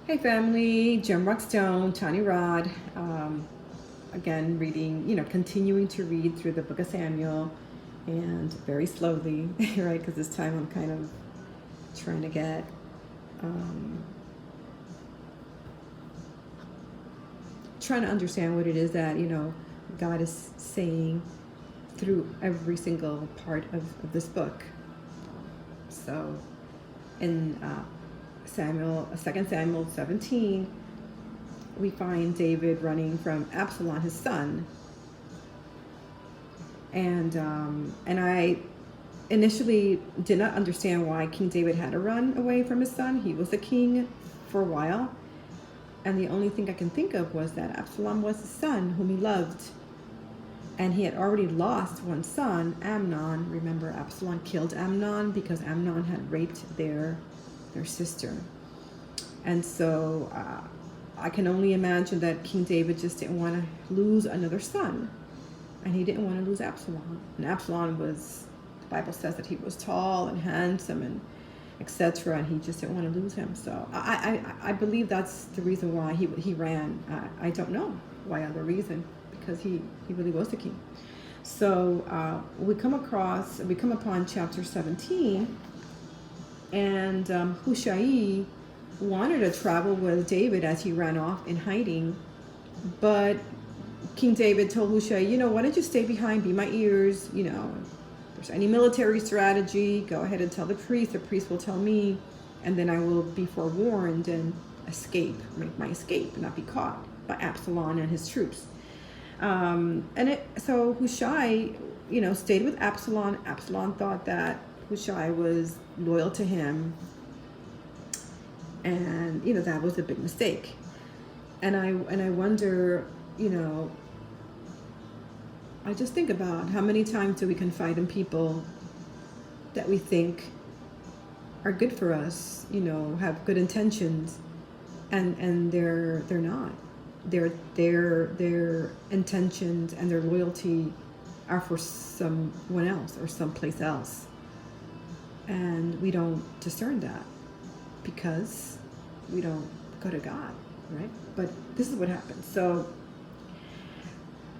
Hey family, Jim Rockstone, Tony Rod. Again, reading, continuing to read through the book of Samuel and very slowly, right? Because this time I'm kind of trying to get, trying to understand what it is that, God is saying through every single part of this book. So in Samuel, 2 Samuel 17, we find David running from Absalom, his son. And I initially did not understand why King David had to run away from his son. He was the king for a while. And the only thing I can think of was that Absalom was his son whom he loved. And he had already lost one son, Amnon. Remember, Absalom killed Amnon because Amnon had raped their sister. And so I can only imagine that King David just didn't want to lose another son. And he didn't want to lose Absalom. And Absalom was, the Bible says that he was tall and handsome and etc. And he just didn't want to lose him. So I believe that's the reason why he ran. I don't know why other reason, because he really was the king. So we come upon chapter 17, and Hushai wanted to travel with David as he ran off in hiding, but King David told Hushai, why don't you stay behind, be my ears, if there's any military strategy, go ahead and tell the priest will tell me, and then I will be forewarned and make my escape, and not be caught by Absalom and his troops. So Hushai, stayed with Absalom. Absalom thought that Hushai was loyal to him, and that was a big mistake. And I wonder, I just think about how many times do we confide in people that we think are good for us, have good intentions, and they're not. Their intentions and their loyalty are for someone else or someplace else, and we don't discern that because we don't go to God, right? But this is what happens. So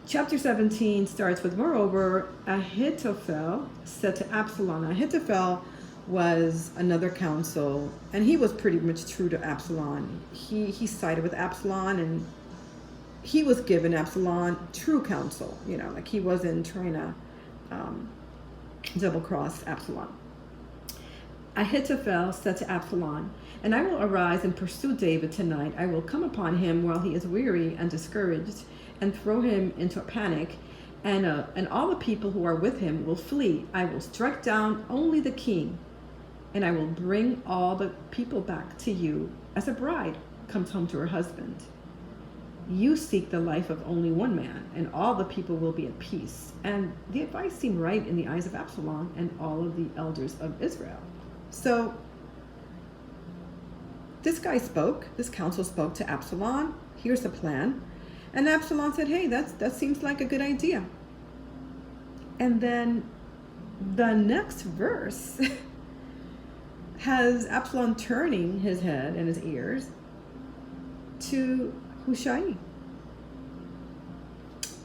chapter 17 starts with, moreover, Ahithophel said to Absalom. Ahithophel was another counsel, and he was pretty much true to Absalom. He sided with Absalom, and he was given Absalom true counsel, like he wasn't trying to double cross Absalom. Ahithophel said to Absalom, and I will arise and pursue David tonight. I will come upon him while he is weary and discouraged, and throw him into a panic, and all the people who are with him will flee. I will strike down only the king, and I will bring all the people back to you as a bride comes home to her husband. You seek the life of only one man, and all the people will be at peace. And the advice seemed right in the eyes of Absalom and all of the elders of Israel. So this counsel spoke to Absalom. Here's the plan. And Absalom said, hey, that seems like a good idea. And then the next verse has Absalom turning his head and his ears to Hushai,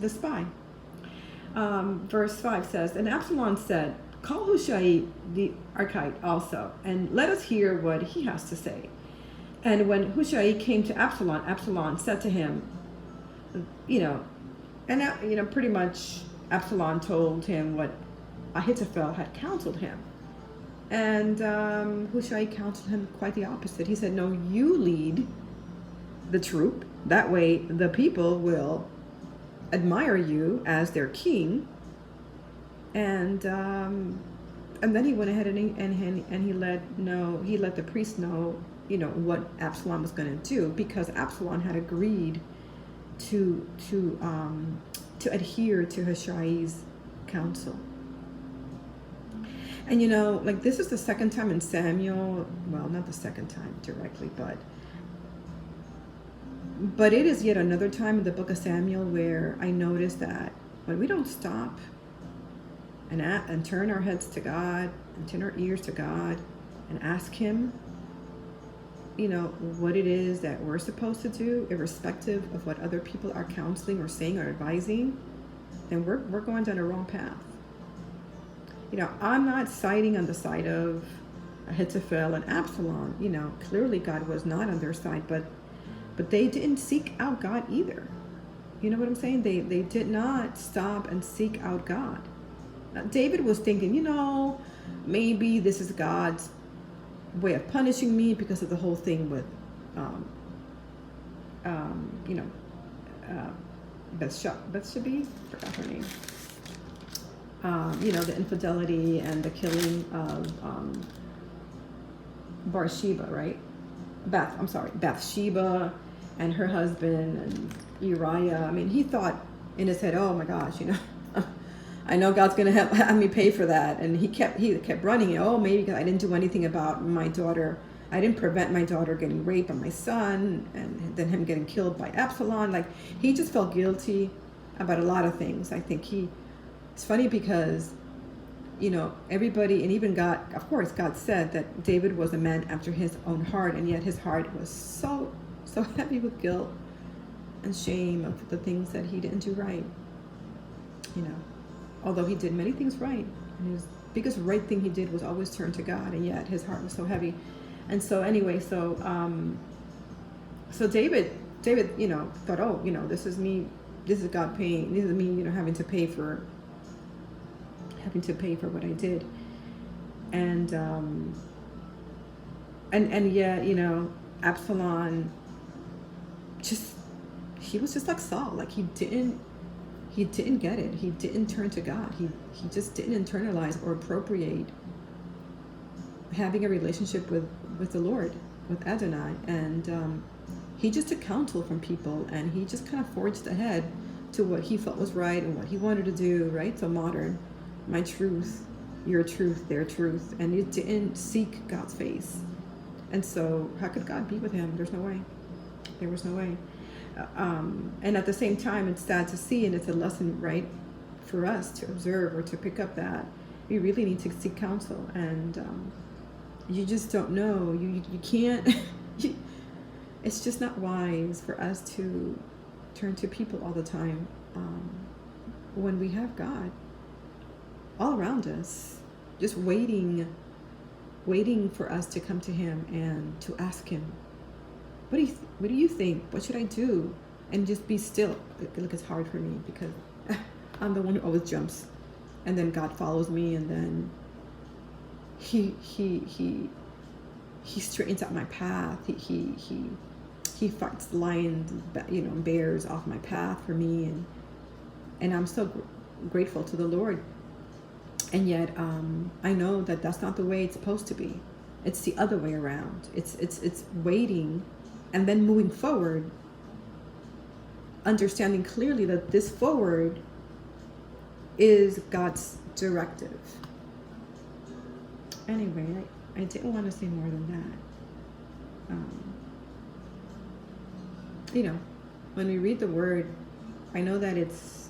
the spy. Verse 5 says, and Absalom said, call Hushai the Archite also, and let us hear what he has to say. And when Hushai came to Absalom, Absalom said to him, pretty much Absalom told him what Ahithophel had counseled him. And Hushai counseled him quite the opposite. He said, no, you lead the troop. That way the people will admire you as their king. And then he went ahead and he let the priest know, what Absalom was going to do, because Absalom had agreed to adhere to Hushai's counsel. And this is the second time in Samuel, well, not the second time directly, but it is yet another time in the book of Samuel where I notice that when we don't stop and turn our heads to God and turn our ears to God and ask him what it is that we're supposed to do, irrespective of what other people are counseling or saying or advising, then we're going down the wrong path. I'm not siding on the side of Ahithophel and Absalom. Clearly God was not on their side, but they didn't seek out God either. You know what I'm saying? They did not stop and seek out God. Now, David was thinking, maybe this is God's way of punishing me because of the whole thing with, Bathsheba, forgot her name. The infidelity and the killing of Bathsheba, right? Bathsheba and her husband and Uriah. I mean, he thought in his head, oh my gosh, I know God's going to have me pay for that. And he kept running. Oh, maybe because I didn't do anything about my daughter. I didn't prevent my daughter getting raped by my son and then him getting killed by Absalom. Like, he just felt guilty about a lot of things. I think it's funny because, everybody, and even God, of course, God said that David was a man after his own heart, and yet his heart was so heavy with guilt and shame of the things that he didn't do right. Although he did many things right, and his biggest right thing he did was always turn to God, and yet his heart was so heavy. And so anyway, so David, thought, oh, this is me, this is God paying, this is me, having to pay for what I did. And yet, Absalom he was just like Saul. Like, he didn't get it. He didn't turn to God. He just didn't internalize or appropriate having a relationship with the Lord, with Adonai. And he just took counsel from people, and he just kind of forged ahead to what he felt was right and what he wanted to do, right? So modern, my truth, your truth, their truth. And he didn't seek God's face. And so how could God be with him? There's no way. There was no way. And at the same time, it's sad to see, and it's a lesson, right, for us to observe or to pick up that we really need to seek counsel. And you just don't know. You can't. It's just not wise for us to turn to people all the time when we have God all around us, just waiting for us to come to him and to ask him, what do you think? What should I do? And just be still. Look, it's hard for me because I'm the one who always jumps, and then God follows me, and then he straightens out my path. He fights lions, bears off my path for me, and I'm so grateful to the Lord. And yet, I know that that's not the way it's supposed to be. It's the other way around. It's waiting, and then moving forward, understanding clearly that this forward is God's directive. Anyway, I didn't want to say more than that. When we read the word, I know that it's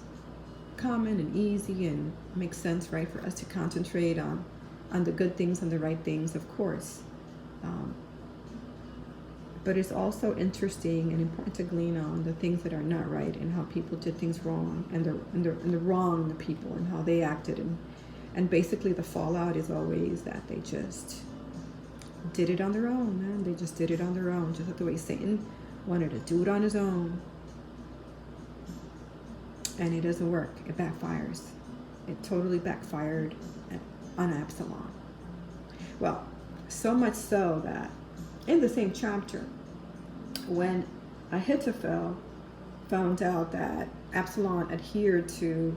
common and easy and makes sense, right, for us to concentrate on the good things and the right things, of course. But it's also interesting and important to glean on the things that are not right, and how people did things wrong, and the wrong people and how they acted, and basically the fallout is always that they just did it on their own, man. They just did it on their own, just like the way Satan wanted to do it on his own, and it doesn't work. It backfires. It totally backfired on Absalom. Well, so much so that in the same chapter, when Ahithophel found out that Absalom adhered to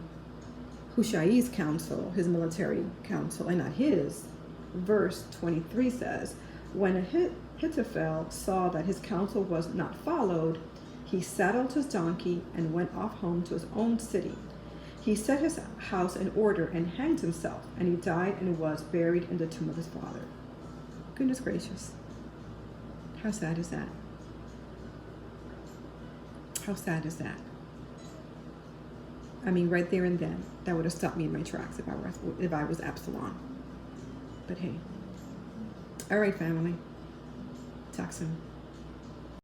Hushai's counsel, his military counsel, and not his, verse 23 says, when Ahithophel saw that his counsel was not followed, he saddled his donkey and went off home to his own city. He set his house in order and hanged himself, and he died and was buried in the tomb of his father. Goodness gracious. How sad is that? How sad is that? I mean, right there and then, that would have stopped me in my tracks if I was Absalom. But hey. All right, family. Talk soon.